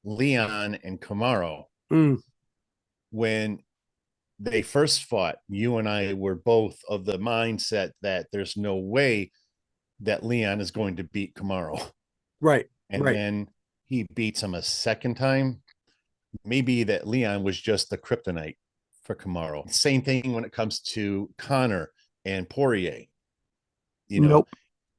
Leon and Kamaru. Mm, When they first fought, you and I were both of the mindset that there's no way that Leon is going to beat Kamaru. right, And right. then he beats him a second time. Maybe that Leon was just the kryptonite for Kamaru. Same thing when it comes to Connor and Poirier. You know, Nope,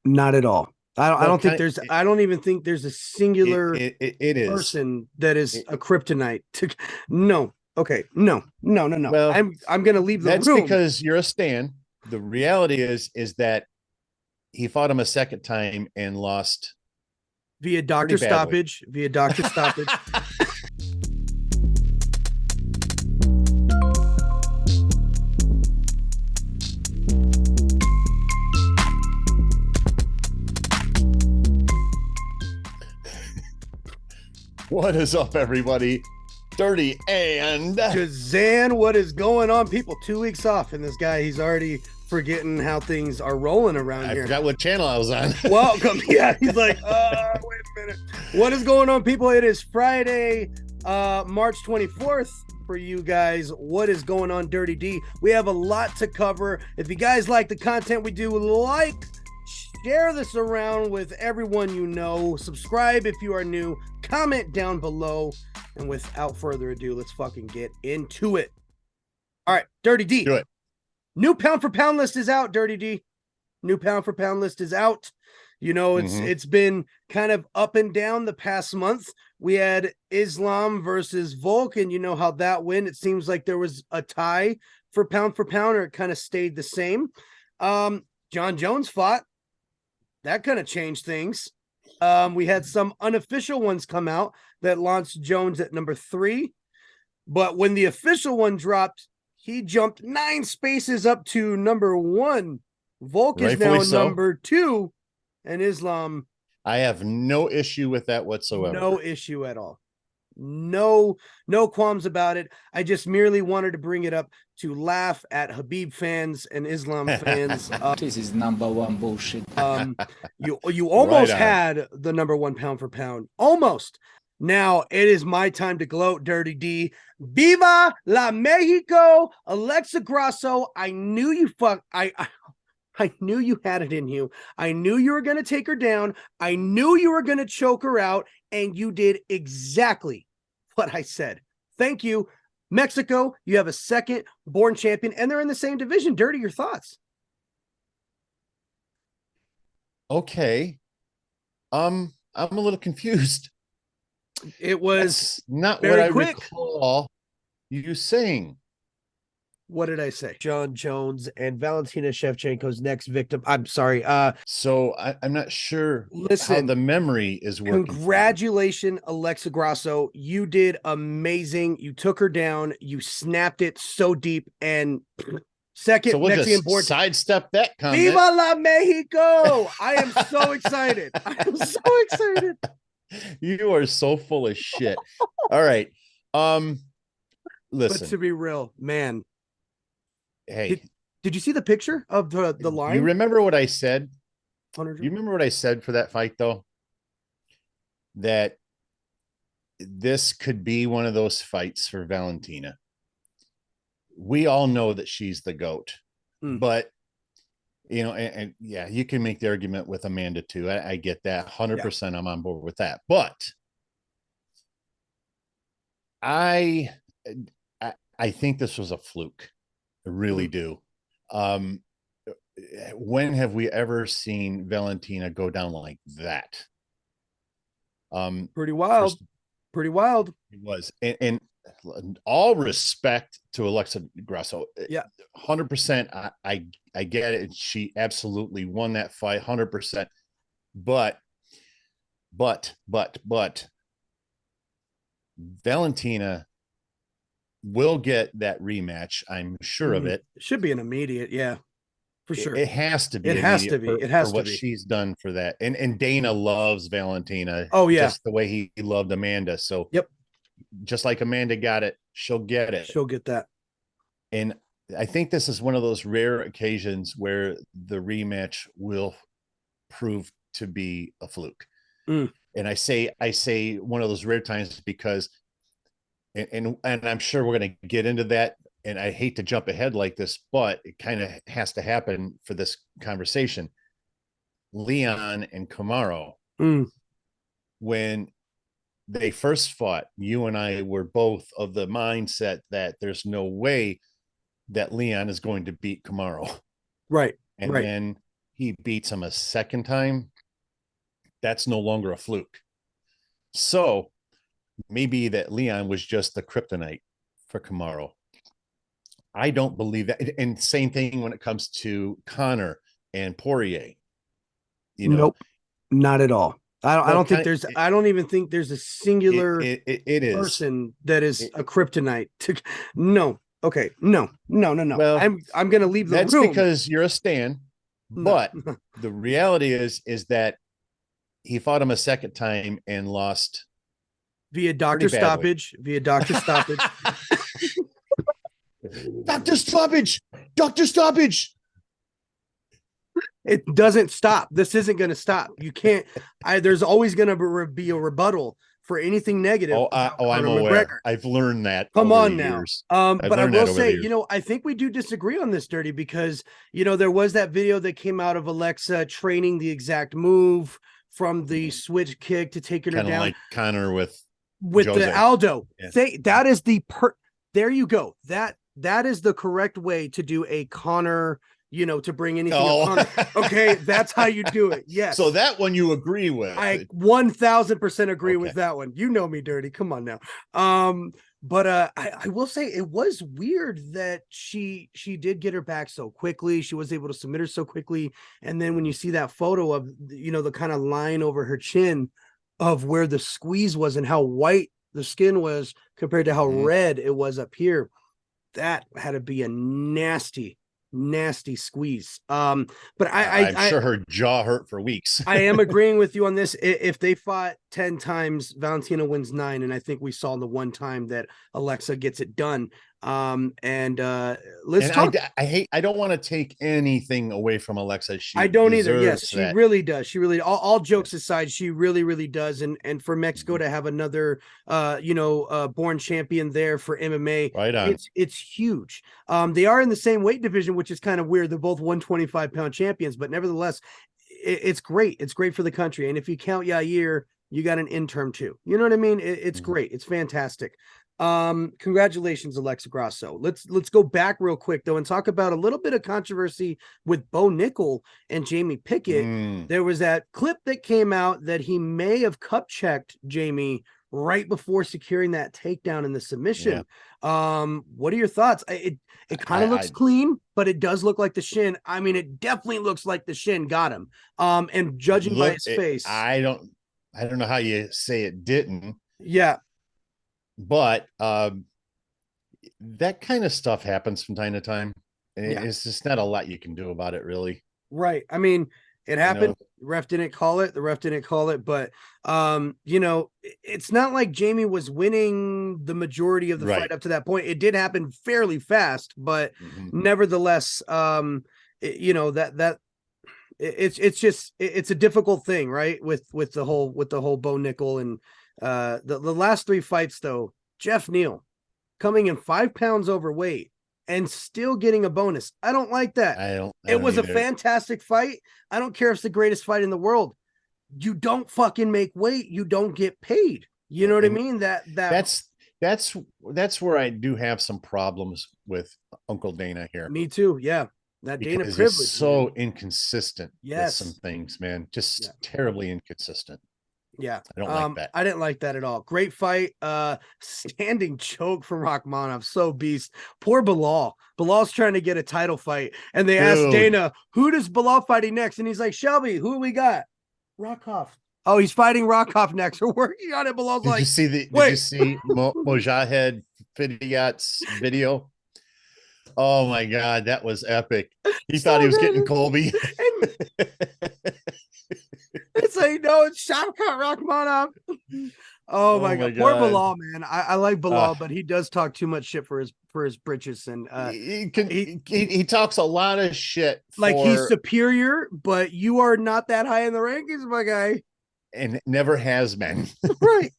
not at all. I well, don't think kind of, there's. I don't even think there's a singular it is. person that is It, a kryptonite. To no. Okay. No. No. No. No. well, I'm gonna leave the that's room because you're a stan. The reality is that he fought him a second time and lost via pretty doctor badly. stoppage. Via doctor stoppage. What is up, everybody? Dirty and DZAN, what is going on, people? 2 weeks off, and this guy, he's already forgetting how things are rolling around I here. forgot what channel I was on. Welcome. Yeah, he's like, wait a minute. What is going on, people? It is Friday, March 24th for you guys. What is going on, Dirty D? We have a lot to cover. If you guys like the content we do, like, share this around with everyone you know. Subscribe if you are new. Comment down below. And without further ado, let's fucking get into it. All right, Dirty D. Do it. New pound for pound list is out, Dirty D. New pound for pound list is out. You know, it's been kind of up and down the past month. We had Islam versus Volk, and you know how that went. It seems like there was a tie for pound, or it kind of stayed the same. John Jones fought. That kind of changed things. We had some unofficial ones come out that launched Jones at number 3. But when the official one dropped, he jumped 9 spaces up to number 1. Volk is now number 2, and Islam. I have no issue with that whatsoever. No issue at all. No qualms about it. I just merely wanted to bring it up to laugh at Habib fans and Islam fans. This is number one bullshit. You almost had the number 1 pound for pound. Almost. Now it is my time to gloat, Dirty D. Viva la Mexico, Alexa Grasso. I knew you I knew you had it in you. I knew you were going to take her down. I knew you were going to choke her out, and you did exactly what I said. Thank you. Mexico, you have a second born champion, and they're in the same division. Dirty, your thoughts? Okay. I'm a little confused. It was not what I recall you saying. What did I say? John Jones and Valentina Shevchenko's next victim. I'm sorry. So I'm not sure how the memory is working. Congratulations, Alexa Grasso. You did amazing. You took her down. You snapped it so deep. And second, so we'll just sidestep that comment. Viva la Mexico! I am so excited. I am so excited. You are so full of shit. All right. Listen. But to be real, man. Hey, did you see the picture of the line? You remember what I said? 100. You remember what I said for that fight, though? That this could be one of those fights for Valentina. We all know that she's the GOAT, but you know, and yeah, you can make the argument with Amanda too. I get that 100%. Yeah. I'm on board with that, but I think this was a fluke. I really do. When have we ever seen Valentina go down like that? Pretty wild. Pretty wild. It was. And all respect to Alexa Grasso. Yeah. 100%. I get it. She absolutely won that fight 100%. But Valentina will get that rematch. I'm sure of it. It should be an immediate, yeah, for sure. It has to be. It has to be. It has to what be. She's done for that. And Dana loves Valentina. Oh yeah, just the way he loved Amanda. So yep, just like Amanda got it, she'll get it. She'll get that. And I think this is one of those rare occasions where the rematch will prove to be a fluke. And I say one of those rare times because, and I'm sure we're going to get into that. And I hate to jump ahead like this, but it kind of has to happen for this conversation. Leon and Kamaru, when they first fought, you and I were both of the mindset that there's no way that Leon is going to beat Kamaru. Right. And then he beats him a second time. That's no longer a fluke. So maybe that Leon was just the kryptonite for Kamaru. I don't believe that. And same thing when it comes to Connor and Poirier. Nope, not at all. I don't think there's. I don't even think there's a singular person that is a kryptonite. No. Okay. No. Well, I'm going to leave the room. That's because you're a stan. But the reality is that he fought him a second time and lost via doctor stoppage. Doctor stoppage. It doesn't stop. This isn't going to stop. You can't. There's always going to be a rebuttal for anything negative. I'm aware. McGregor. I've learned that. Come on now. But I will say, I think we do disagree on this, Dirty, because there was that video that came out of Alexa training the exact move from the switch kick to taking her down, like Connor with Jose. The Aldo. Yeah. That is there you go. That is the correct way to do a Connor. To bring anything upon. Okay, that's how you do it. Yes. So that one you agree with. I 1000% agree with that one. You know me, Dirty. Come on now. But I will say it was weird that she did get her back so quickly. She was able to submit her so quickly. And then when you see that photo of the kind of line over her chin of where the squeeze was and how white the skin was compared to how red it was up here, that had to be a nasty squeeze. But I'm sure her jaw hurt for weeks. I am agreeing with you on this. If they fought 10 times, Valentina wins 9, and I think we saw the one time that Alexa gets it done. Let's talk. I don't want to take anything away from Alexa. I don't either. Yes, she really does. She really, all jokes aside, she really does. And for Mexico to have another born champion there for MMA, right on. It's huge. They are in the same weight division, which is kind of weird. They're both 125-pound champions, but nevertheless, it's great. It's great for the country. And if you count Yair, you got an interim too. You know what I mean? It's great. It's fantastic. Congratulations, Alexa Grasso. Let's go back real quick though and talk about a little bit of controversy with Bo Nickel and Jamie Pickett. There was that clip that came out that he may have cup checked Jamie right before securing that takedown in the submission. What are your thoughts? It kind of looks clean, but it does look like the shin. I mean, it definitely looks like the shin got him. And judging by his face, I don't know how you say it didn't. Yeah. But that kind of stuff happens from time to time. And it's just not a lot you can do about it, really. Right. I mean, it happened. The ref didn't call it. But it's not like Jamie was winning the majority of the fight up to that point. It did happen fairly fast, but nevertheless, it's a difficult thing, right? With the whole Bo Nickel and the last 3 fights though, Jeff Neal coming in 5 pounds overweight and still getting a bonus. I don't like that. It was either. A fantastic fight. I don't care if it's the greatest fight in the world. You don't fucking make weight. You don't get paid. You know what I mean? That's where I do have some problems with Uncle Dana here. Me too. Yeah. That Dana privilege is so inconsistent. Yes. With some things, man, just terribly inconsistent. Yeah, I don't like that. I didn't like that at all. Great fight. Standing choke from Rakhmonov. So beast. Poor Bilal. Bilal's trying to get a title fight. And they asked Dana, who does Bilal fighting next? And he's like, Shelby, who we got? Rakhov. Oh, he's fighting Rakhov next. We're working on it. Bilal's like, did you see Mojahed Fidyat's video? Oh my God, that was epic. He thought he was getting Colby. It's like, no, it's Shavkat Rakhmonov. Oh my God. Poor Bilal, man. I like Bilal, but he does talk too much shit for his britches. And he talks a lot of shit. Like he's superior, but you are not that high in the rankings, my guy. and never has been. Right.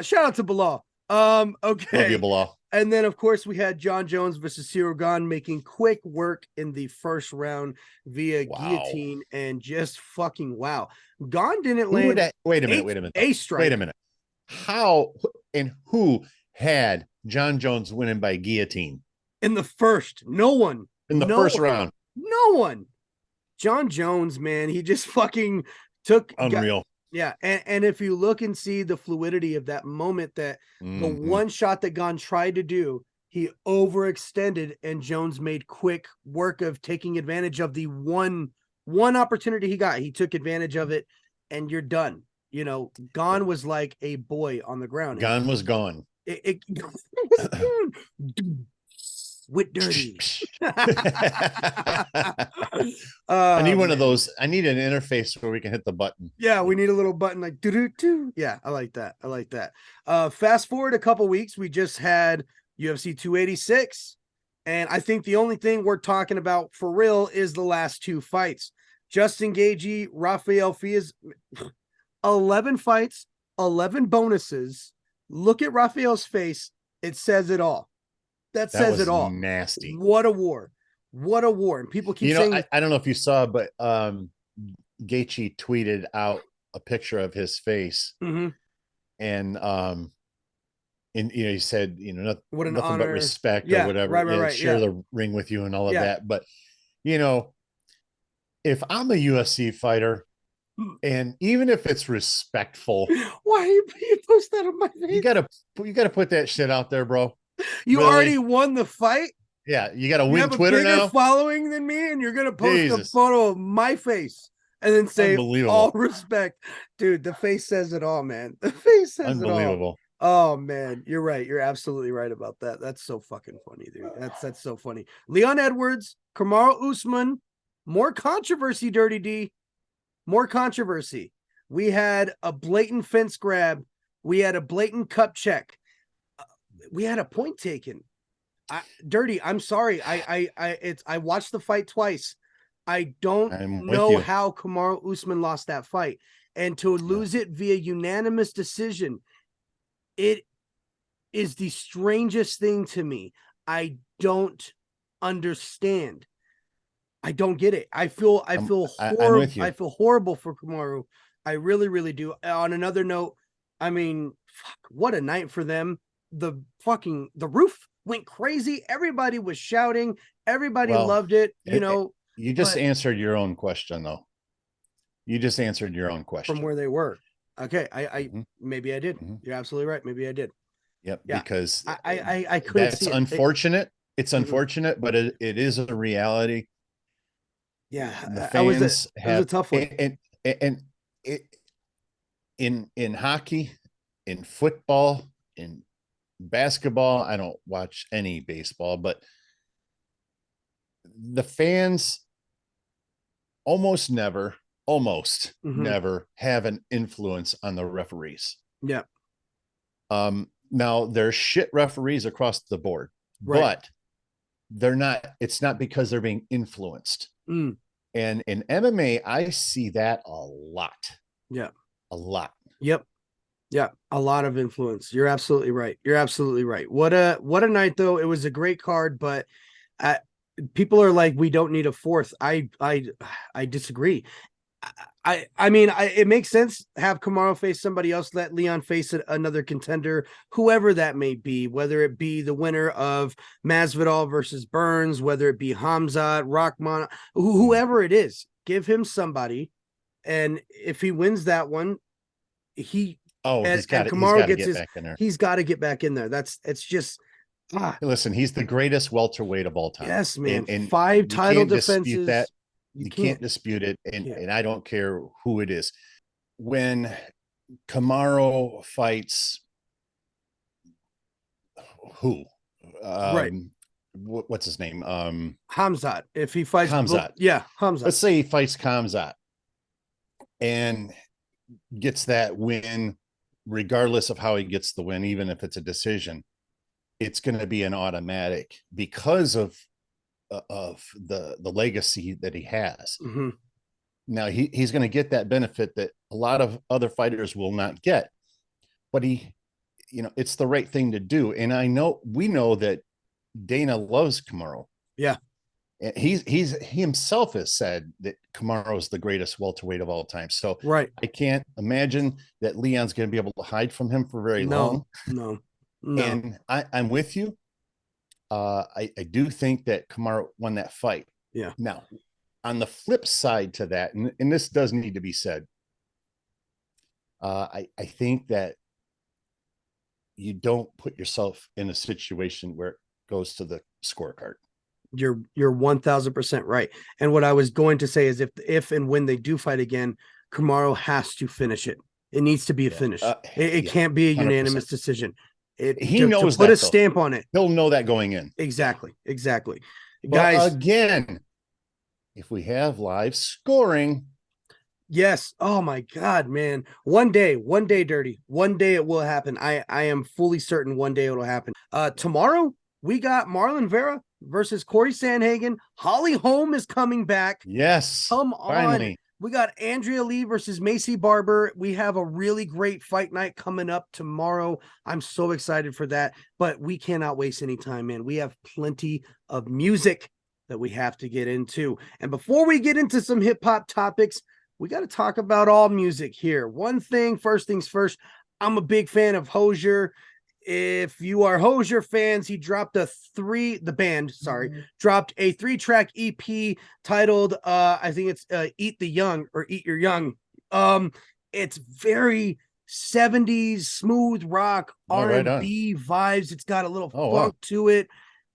Shout out to Bilal. Okay. Love you, Bilal. And then, of course, we had John Jones versus Cyril Gane making quick work in the first round via guillotine, and just fucking wow. Gane didn't land. Wait a minute. A strike. Wait a minute. How and who had John Jones winning by guillotine? In the first, no one. In the first round. No one. John Jones, man, he just fucking took. Unreal. Yeah, and if you look and see the fluidity of that moment, that the one shot that Gane tried to do, he overextended, and Jones made quick work of taking advantage of the one opportunity he got. He took advantage of it, and you're done. You know, Gane was like a boy on the ground. Gane was gone. It was gone. With dirty. I need one of those. I need an interface where we can hit the button. Yeah, we need a little button like do. Yeah, I like that. I like that. Fast forward a couple weeks, we just had UFC 286, and I think the only thing we're talking about for real is the last two fights. Justin Gaethje, Rafael Fiaz, 11 fights, 11 bonuses. Look at Rafael's face. It says it all. That says it all. Nasty. What a war. What a war. And people keep saying, I don't know if you saw, but Gaethje tweeted out a picture of his face. Mm-hmm. And he said, what an nothing honor. but respect or whatever. Right. Share the ring with you and all of that. But if I'm a UFC fighter, and even if it's respectful, why you post that on my face? You gotta put that shit out there, bro. You really? Already won the fight. Yeah, you got to win you have Twitter a bigger now. Following than me, and you're gonna post a photo of my face and then say all respect, dude. The face says it all, man. The face says it all. Oh man, you're right. You're absolutely right about that. That's so fucking funny, dude. That's so funny. Leon Edwards, Kamaru Usman, more controversy. Dirty D, more controversy. We had a blatant fence grab. We had a blatant cup check. We had a point taken. Dirty, I'm sorry. I watched the fight twice. I don't know how Kamaru Usman lost that fight. And to lose it via unanimous decision, it is the strangest thing to me. I don't understand. I don't get it. I feel horrible. I feel horrible for Kamaru. I really, really do. On another note, I mean, fuck, what a night for them. The roof went crazy. Everybody was shouting. Everybody loved it. You just answered your own question, though. You just answered your own question from where they were. Okay, maybe I did. You're absolutely right. Maybe I did. Yep. Yeah. Because I couldn't. That's unfortunate. It's unfortunate, but it is a reality. Yeah, the fans have a tough one. And in hockey, in football, in basketball, I don't watch any baseball, but the fans almost never have an influence on the referees. Yeah. Now there's shit referees across the board, but it's not because they're being influenced. And in MMA, I see that a lot. Yeah. A lot. Yep. Yeah, a lot of influence. You're absolutely right. What a night though. It was a great card, but people are like, we don't need a fourth. I disagree. I mean, it makes sense. Have Kamaru face somebody else. Let Leon face another contender, whoever that may be. Whether it be the winner of Masvidal versus Burns, whether it be Hamzat, Rahman, whoever it is, give him somebody, and if he wins that one, he's got to get back in there. It's just listen, he's the greatest welterweight of all time. Yes, man. And 5 title defenses. That. You can't dispute it. And I don't care who it is. When Kamaru fights who? What's his name? Hamzat. If he fights Hamzat. Hamzat. Let's say he fights Hamzat and gets that win, regardless of how he gets the win, even if it's a decision, it's going to be an automatic because of the legacy that he has. Now he's going to get that benefit that a lot of other fighters will not get, but it's the right thing to do. And we know that Dana loves Kamaru. Yeah. And he himself has said that Kamaru is the greatest welterweight of all time. So right. I can't imagine that Leon's going to be able to hide from him for very long. No. And I'm with you. I do think that Kamaru won that fight. Yeah. Now, on the flip side to that, and this does need to be said, I think that you don't put yourself in a situation where it goes to the scorecard. You're 1000% right. And what I was going to say is if and when they do fight again, Kamaru has to finish it. It needs to be a finish. It can't be a 100%. Unanimous decision. He knows to put that, a stamp on it. He'll know that going in. Exactly. But guys, again, if we have live scoring. Yes. Oh my God, man. One day, Dirty. One day it will happen. I am fully certain one day it'll happen. Tomorrow we got Marlon Vera versus Corey Sandhagen. Holly Holm is coming back. Yes. Come on. Finally. We got Andrea Lee versus Macy Barber. We have a really great fight night coming up tomorrow. I'm so excited for that, but we cannot waste any time, man. We have plenty of music that we have to get into. And before we get into some hip hop topics, we got to talk about all music here. First things first, I'm a big fan of Hozier. If you are Hozier fans, he dropped the band dropped a 3-track EP titled, I think it's Eat the Young or Eat Your Young. It's very 70s smooth rock, R&B vibes. It's got a little funk to it.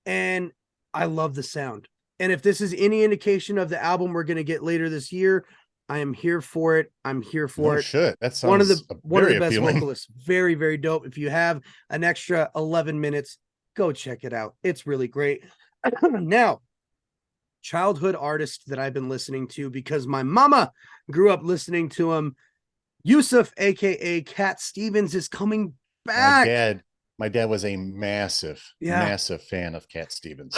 And I love the sound. And if this is any indication of the album we're going to get later this year, I am here for it. I'm here for it. Shit. That sounds one of the best appealing. vocalists. Very, very dope. If you have an extra 11 minutes, go check it out. It's really great. Now, childhood artist that I've been listening to because my mama grew up listening to him. Yusuf, aka Cat Stevens, is coming back. My dad was a massive fan of Cat Stevens.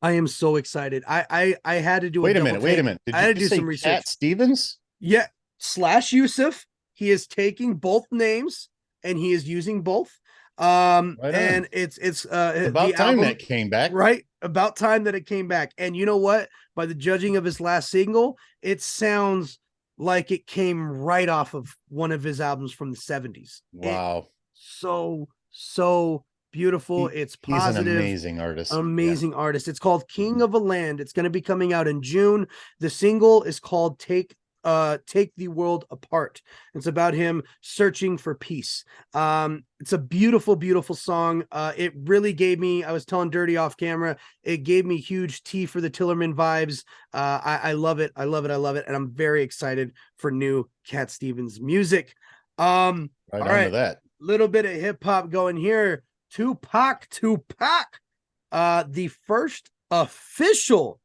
I am so excited. I had to do Wait a minute. Did I had you to do say some research. Cat Stevens? Yeah, / Yusuf. He is taking both names and he is using both. And it's about time that came back. Right? About time that it came back. And you know what? By the judging of his last single, it sounds like it came right off of one of his albums from the 70s. Wow. So beautiful. It's positive. He's an amazing artist. It's called King of a Land. It's going to be coming out in June. The single is called Take the World Apart. It's about him searching for peace. It's a beautiful song. It really gave me, I was telling Dirty off camera, it gave me huge T for the Tillerman vibes. I love it. And I'm very excited for new Cat Stevens music. All right, that little bit of hip hop going here. Tupac, the first official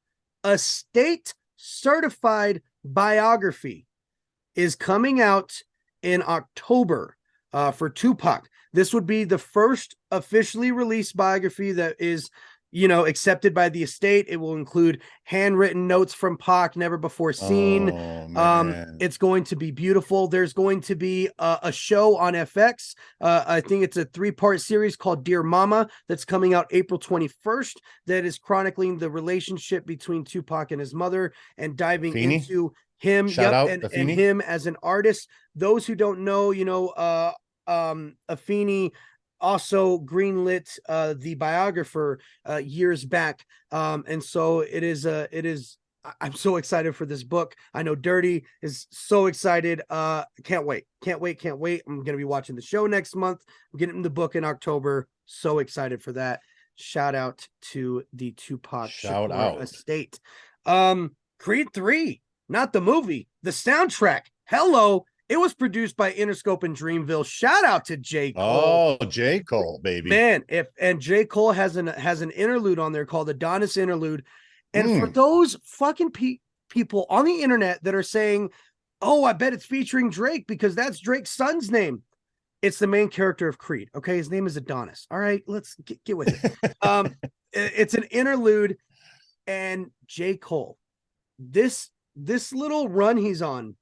estate certified biography is coming out in October for Tupac. This would be the first officially released biography that is, accepted by the estate. It will include handwritten notes from Pac, never before seen. It's going to be beautiful. There's going to be a show on FX. I think it's a 3-part series called Dear Mama that's coming out April 21st. That is chronicling the relationship between Tupac and his mother and diving into him and him as an artist. Those who don't know, Afeni also greenlit the biographer years back. And so it is I'm so excited for this book. I know Dirty is so excited. Can't wait. I'm going to be watching the show next month. I'm getting the book in October. So excited for that. Shout out to the Tupac estate. Creed 3, not the movie, the soundtrack. Hello. It was produced by Interscope and Dreamville. Shout out to J. Cole. Oh, J. Cole, baby. Man, and J. Cole has an interlude on there called Adonis Interlude. And for those fucking people on the internet that are saying, oh, I bet it's featuring Drake because that's Drake's son's name. It's the main character of Creed. Okay, his name is Adonis. All right, let's get with it. It's an interlude, and J. Cole. This this little run he's on,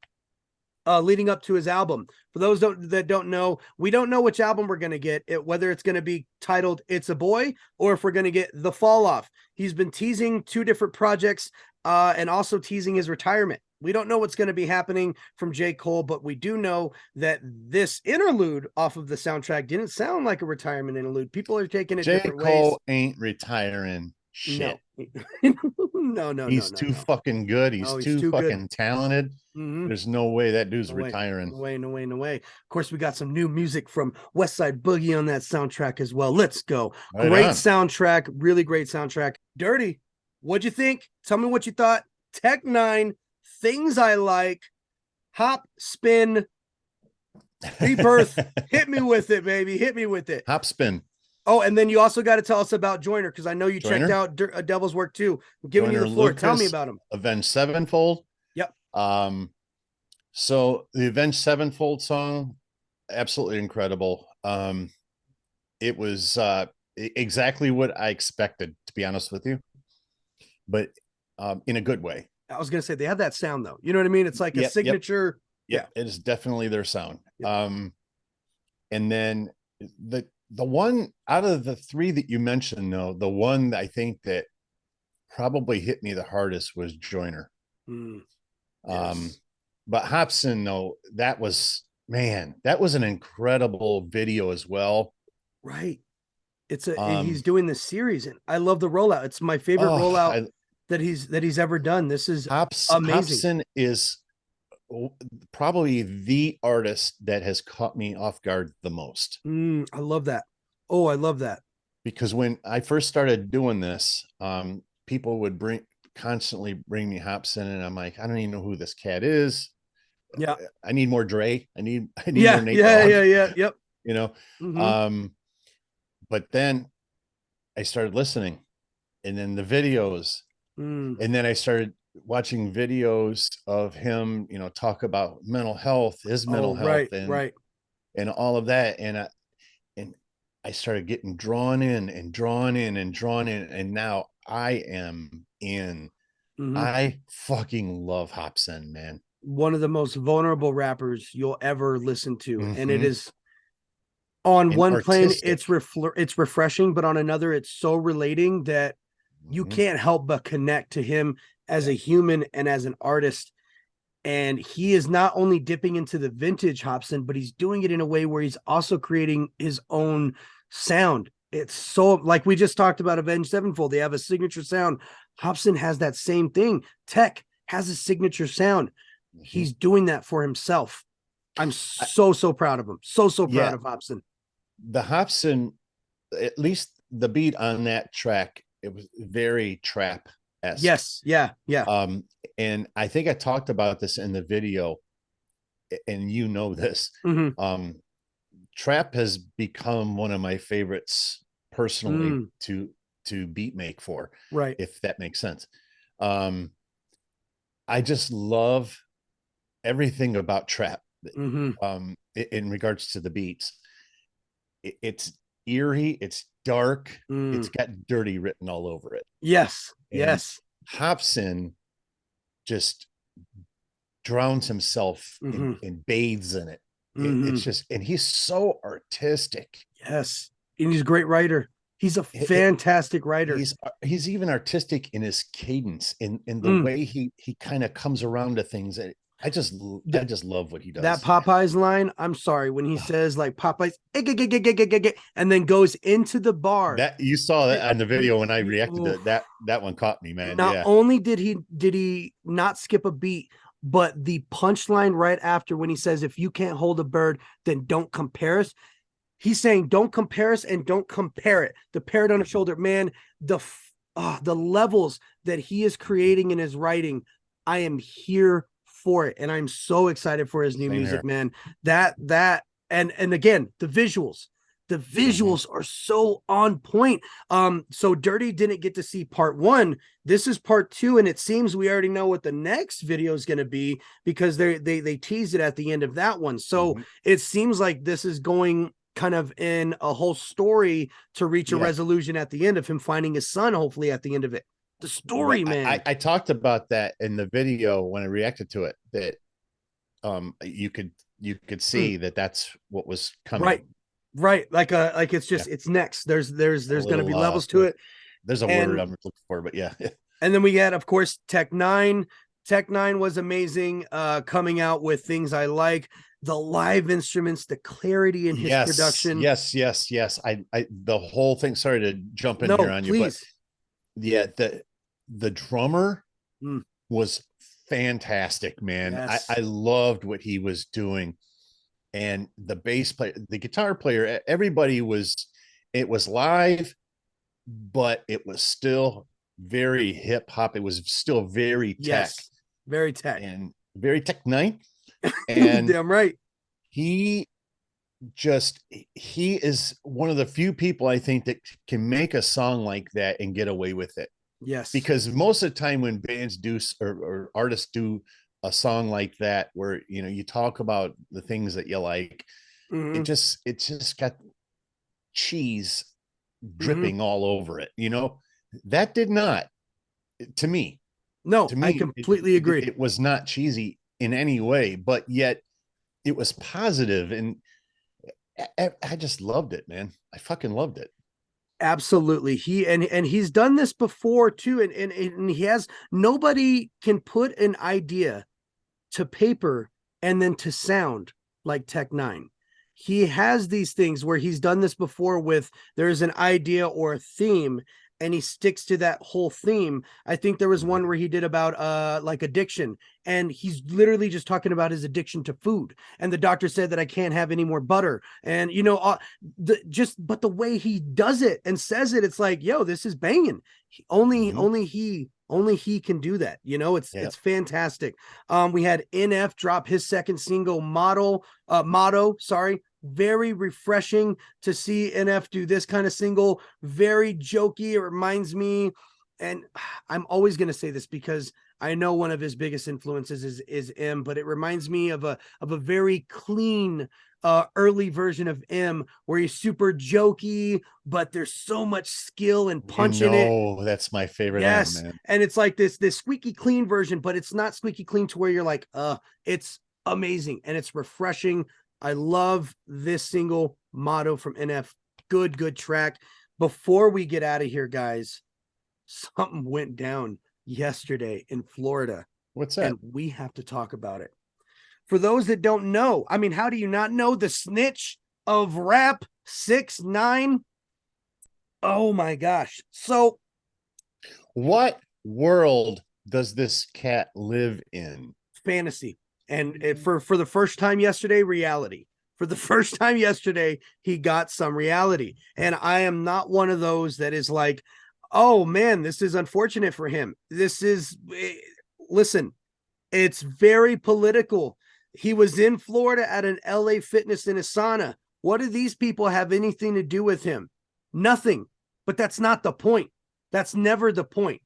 leading up to his album. For those that don't know, we don't know which album we're going to get, whether it's going to be titled It's a Boy or if we're going to get The Fall Off. He's been teasing 2 different projects and also teasing his retirement. We don't know what's going to be happening from J. Cole, but we do know that this interlude off of the soundtrack didn't sound like a retirement interlude. People are taking it different ways. J. Cole ain't retiring shit. No. He's too fucking good. He's too fucking talented. There's no way that dude's retiring. No way. Of course, we got some new music from West Side Boogie on that soundtrack as well. Let's go. Great soundtrack. Really great soundtrack. Dirty, what'd you think? Tell me what you thought. Tech 9, Things I Like, Hop, Spin, Rebirth. Hit me with it, baby. Hit me with it. Hop, Spin. Oh, and then you also got to tell us about Joyner, because I know you checked out Devil's Work too. I'm giving you the floor. Lucas, tell me about him. Avenged Sevenfold. Yep. So the Avenged Sevenfold song, absolutely incredible. It was exactly what I expected, to be honest with you, but in a good way. I was gonna say they have that sound though. You know what I mean? It's like a signature. Yeah, it is definitely their sound. Yep. And then the one out of the 3 that you mentioned, though, the one that I think that probably hit me the hardest was Joyner. Yes. But Hopsin, though, that was an incredible video as well. Right. It's he's doing this series, and I love the rollout. It's my favorite rollout that he's ever done. This is amazing. Hopsin is probably the artist that has caught me off guard the most. I love that. Oh, I love that. Because when I first started doing this, people would constantly bring me Hopsin, and I'm like, I don't even know who this cat is. Yeah. I need more Dre. I need more Nate Dogg. Yep. You know, but then I started listening, and then the videos, and then I started watching videos of him, talk about mental health, his mental health, and all of that. And I started getting drawn in, and now I am in. I fucking love Hopsin, man. One of the most vulnerable rappers you'll ever listen to. And it is on one plane, it's refreshing, but on another, it's so relating that you can't help but connect to him as a human and as an artist. And he is not only dipping into the vintage Hopsin, but he's doing it in a way where he's also creating his own sound. It's so, like we just talked about Avenged Sevenfold, they have a signature sound. Hopsin has that same thing. Tech has a signature sound. He's doing that for himself. I'm so proud of him. So proud of Hopsin. The Hopsin, at least the beat on that track, it was very trap-esque. Yes. Yeah. And I think I talked about this in the video, and you know this. Trap has become one of my favorites personally to beat make for, right? If that makes sense. I just love everything about trap. In regards to the beats, it's eerie, it's dark, it's got dirty written all over it. Yes. Hopsin just drowns himself and bathes in it. It's just, and he's so artistic. Yes, and he's a great writer. He's a fantastic writer. He's even artistic in his cadence, in the way he kind of comes around to things. I just love what he does. That Popeyes line, I'm sorry, when he says like Popeyes and then goes into the bar. That you saw that on the video when I reacted to it. That one caught me, man. Not only did he not skip a beat, but the punchline right after when he says, if you can't hold a bird, then don't compare us. He's saying, don't compare us and don't compare it. The parrot on the shoulder, man, the levels that he is creating in his writing, I am here for it. And I'm so excited for his new music, man. That, and again, the visuals are so on point. So Dirty didn't get to see part 1. This is part 2. And it seems we already know what the next video is going to be, because they teased it at the end of that one. So it seems like this is going kind of in a whole story to reach a resolution at the end of him finding his son, hopefully at the end of it. The story, man. I talked about that in the video when I reacted to it, that you could see that that's what was coming. Right. Like it's just it's next. There's going to be levels to it. There's a word I'm looking for, but yeah. And then we had, of course, Tech 9. Tech 9 was amazing, coming out with things I like. The live instruments, the clarity in his production. Yes. I the whole thing. Sorry to jump in here on you, but yeah, the drummer was fantastic, man. Yes. I loved what he was doing, and the bass player, the guitar player, everybody it was live, but it was still very hip hop. It was still very tech, very tech, and very Tech 9. And damn right. He is one of the few people I think that can make a song like that and get away with it. Yes. Because most of the time when bands do or artists do a song like that, where, you know, you talk about the things that you like, it just got cheese dripping all over it. You know, that did not, to me. No, to me, I completely agree. It was not cheesy in any way, but yet it was positive, and I just loved it, man. I fucking loved it. Absolutely. He's done this before too, and he has, nobody can put an idea to paper and then to sound like Tech 9. He has these things where he's done this before with, there's an idea or a theme, and he sticks to that whole theme. I think there was one where he did about like addiction, and he's literally just talking about his addiction to food. And the doctor said that I can't have any more butter. And you know, but the way he does it and says it, it's like, yo, this is banging. Only he can do that. You know, it's fantastic. We had NF drop his second single, Motto. Very refreshing to see NF do this kind of single. Very jokey. It reminds me, and I'm always going to say this because I know one of his biggest influences is M, but it reminds me of a very clean early version of M, where he's super jokey, but there's so much skill and punch in it. Oh, that's my favorite. Yes, M, man. And it's like this squeaky clean version, but it's not squeaky clean to where you're like, it's amazing and it's refreshing. I love this single, Motto, from NF. Good track. Before we get out of here, guys, something went down yesterday in Florida. What's that? And we have to talk about it. For those that don't know, I mean, how do you not know the snitch of rap, 6ix9ine? Oh my gosh. So what world does this cat live in? Fantasy. And for the first time yesterday, reality. For the first time yesterday, he got some reality. And I am not one of those that is like, oh man, this is unfortunate for him. Listen, it's very political. He was in Florida at an LA Fitness in a sauna. What do these people have anything to do with him? Nothing. But that's not the point. That's never the point.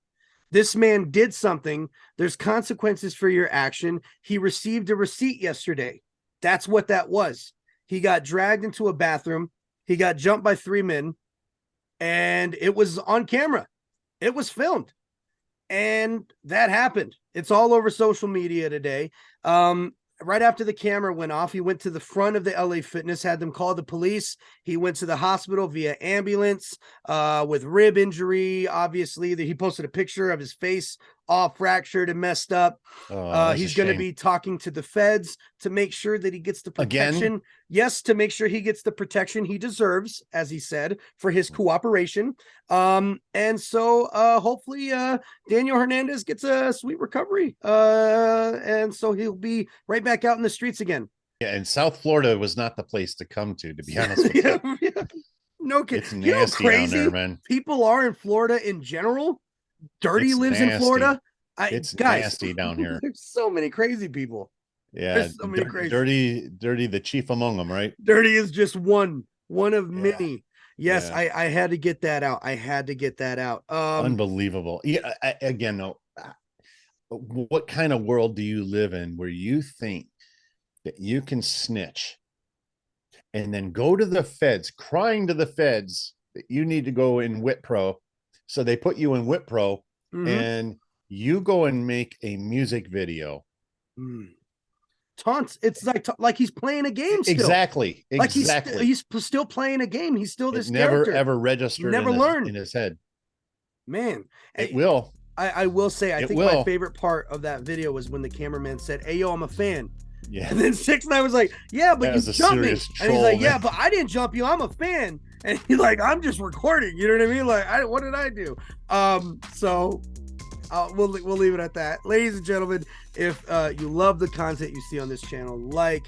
This man did something. There's consequences for your action. He received a receipt yesterday. That's what that was. He got dragged into a bathroom. He got jumped by 3 men, and it was on camera. It was filmed, and that happened. It's all over social media today. Right after the camera went off, he went to the front of the LA Fitness, had them call the police. He went to the hospital via ambulance with rib injury. Obviously, he posted a picture of his face all fractured and messed up. He's going to be talking to the feds to make sure that he gets the protection. Again? Yes, to make sure he gets the protection he deserves, as he said, for his cooperation. And so hopefully Daniel Hernandez gets a sweet recovery. And so he'll be right back out in the streets again. Yeah, and South Florida was not the place to come to be honest with you. Yeah. No kidding. It's nasty crazy down there, man. People are in Florida in general. Dirty lives in Florida. It's guys, nasty down here. There's so many crazy people. Yeah, there's so many crazy. Dirty, the chief among them, right? Dirty is just one of many. Yes, yeah. I had to get that out. Unbelievable. Yeah, again, though, what kind of world do you live in where you think that you can snitch and then go to the feds, crying to the feds that you need to go in WITPRO? So they put you in WITPRO, and you go and make a music video. Taunts. It's like he's playing a game still. Exactly. Like he's still playing a game. He's still this never character. ever registered. Never learned in his head. Man, it will. I will say, I think will. my favorite part of that video was when the cameraman said, "Hey, yo, I'm a fan." Yeah. And then 6ix9ine was like, "Yeah, but you jumped me." And he's like, man. "Yeah, but I didn't jump you. I'm a fan." And he's like, "I'm just recording." You know what I mean? Like, what did I do? So we'll leave it at that. Ladies and gentlemen, if you love the content you see on this channel, like,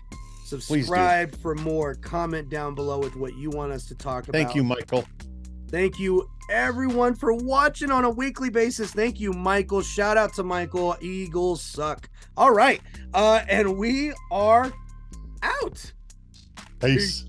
subscribe for more, comment down below with what you want us to talk about. Thank you, Michael. Thank you, everyone, for watching on a weekly basis. Thank you, Michael. Shout out to Michael. Eagles suck. All right. And we are out. Peace.